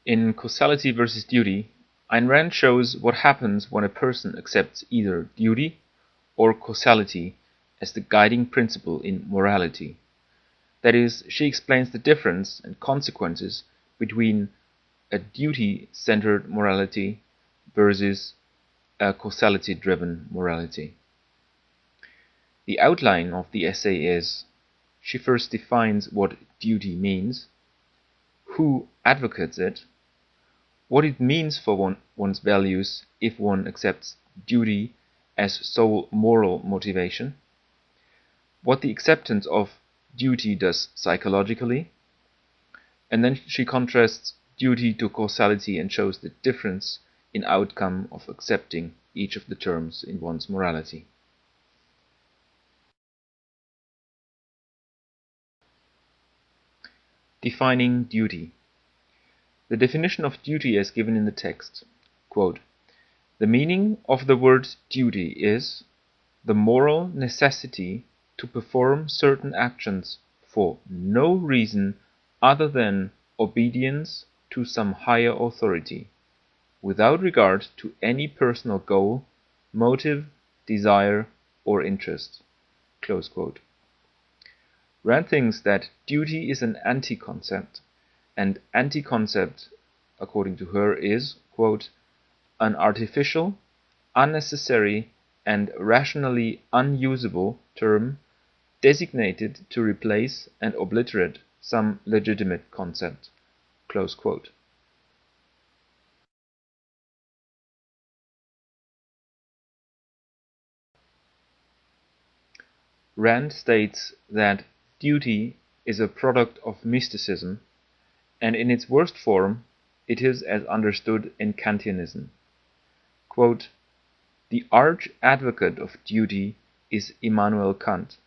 In Causality versus Duty, Ayn Rand shows what happens when a person accepts either duty or causality as the guiding principle in morality. That is, she explains the difference and consequences between a duty-centered morality versus a causality-driven morality. The outline of the essay is: she first defines what duty means, who advocates it, what it means for one's values if one accepts duty as sole moral motivation, what the acceptance of duty does psychologically, and then she contrasts duty to causality and shows the difference in outcome of accepting each of the terms in one's morality. Defining duty. The definition of duty as given in the text, quote, "The meaning of the word duty is the moral necessity to perform certain actions for no reason other than obedience to some higher authority, without regard to any personal goal, motive, desire, or interest." Close quote. Rand thinks that duty is an anti-concept, and anti-concept, according to her, is, quote, "an artificial, unnecessary, and rationally unusable term designated to replace and obliterate some legitimate concept." Close quote. Rand states that duty is a product of mysticism, and in its worst form it is as understood in Kantianism. Quote, "The arch-advocate of duty is Immanuel Kant.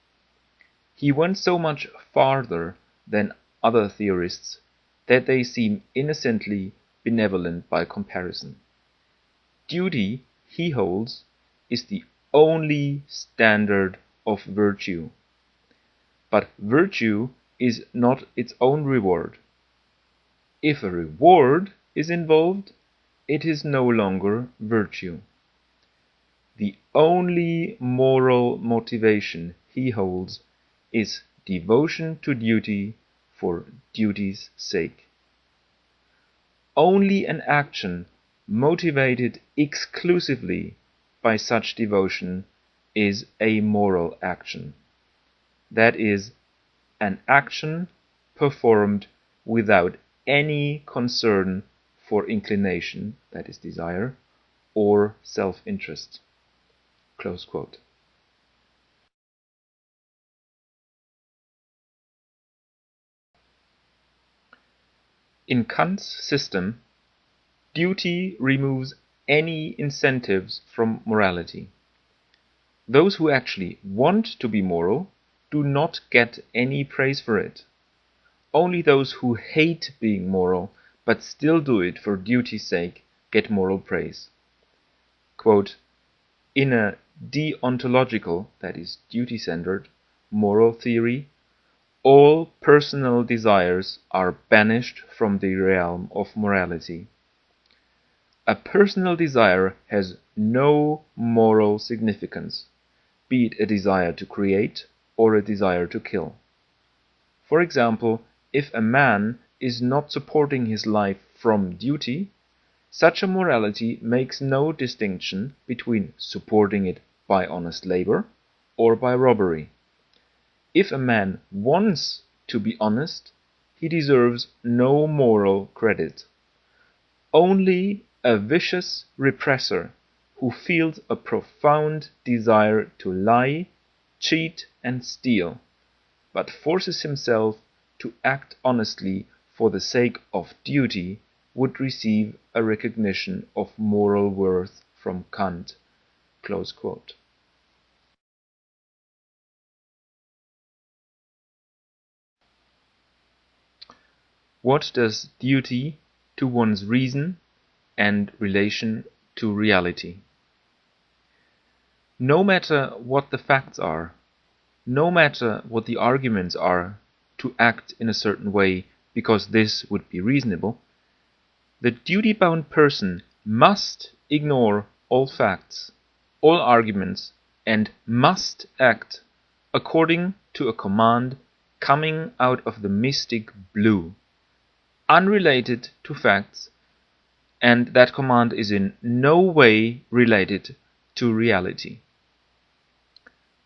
He went so much farther than other theorists that they seem innocently benevolent by comparison. Duty, he holds, is the only standard of virtue. But virtue is not its own reward. If a reward is involved, it is no longer virtue. The only moral motivation, he holds, is devotion to duty for duty's sake. Only an action motivated exclusively by such devotion is a moral action. That is, an action performed without any concern for inclination, that is desire, or self-interest." Close quote. In Kant's system, duty removes any incentives from morality. Those who actually want to be moral do not get any praise for it. Only those who hate being moral but still do it for duty's sake get moral praise. Quote, "In a deontological, that is duty-centered, moral theory, all personal desires are banished from the realm of morality. A personal desire has no moral significance, be it a desire to create or a desire to kill. For example, if a man is not supporting his life from duty, such a morality makes no distinction between supporting it by honest labor or by robbery. If a man wants to be honest, he deserves no moral credit. Only a vicious repressor who feels a profound desire to lie, cheat, and steal, but forces himself to act honestly for the sake of duty, would receive a recognition of moral worth from Kant." Close quote. What does duty to one's reason and relation to reality? No matter what the facts are, no matter what the arguments are to act in a certain way because this would be reasonable, The duty-bound person must ignore all facts, all arguments, and must act according to a command coming out of the mystic blue, unrelated to facts, and that command is in no way related to reality.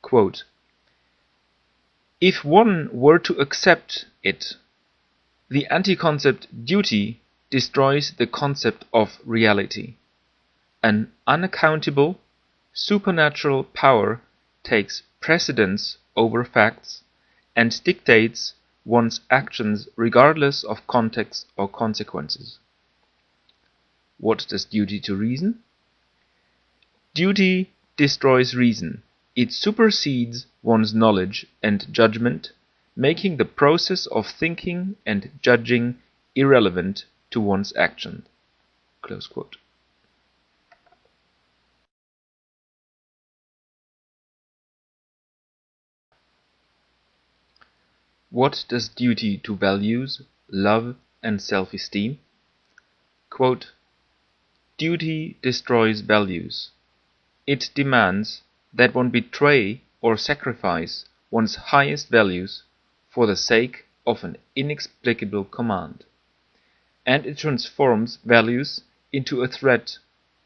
Quote, if one were to accept it, the anti-concept duty destroys the concept of reality. An unaccountable, supernatural power takes precedence over facts and dictates one's actions regardless of context or consequences. What does duty to reason? Duty destroys reason. It supersedes one's knowledge and judgment, making the process of thinking and judging irrelevant to one's action. Close quote. What does duty to values, love, and self-esteem? Quote, duty destroys values. It demands that one betray or sacrifice one's highest values for the sake of an inexplicable command. And it transforms values into a threat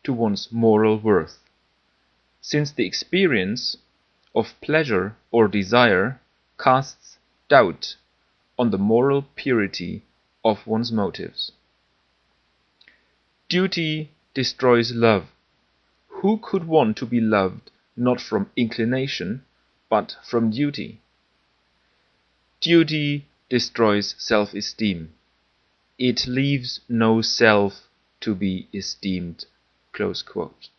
to one's moral worth, since the experience of pleasure or desire casts doubt on the moral purity of one's motives. Duty destroys love. Who could want to be loved not from inclination, but from duty? Duty destroys self-esteem. It leaves no self to be esteemed. Close quote.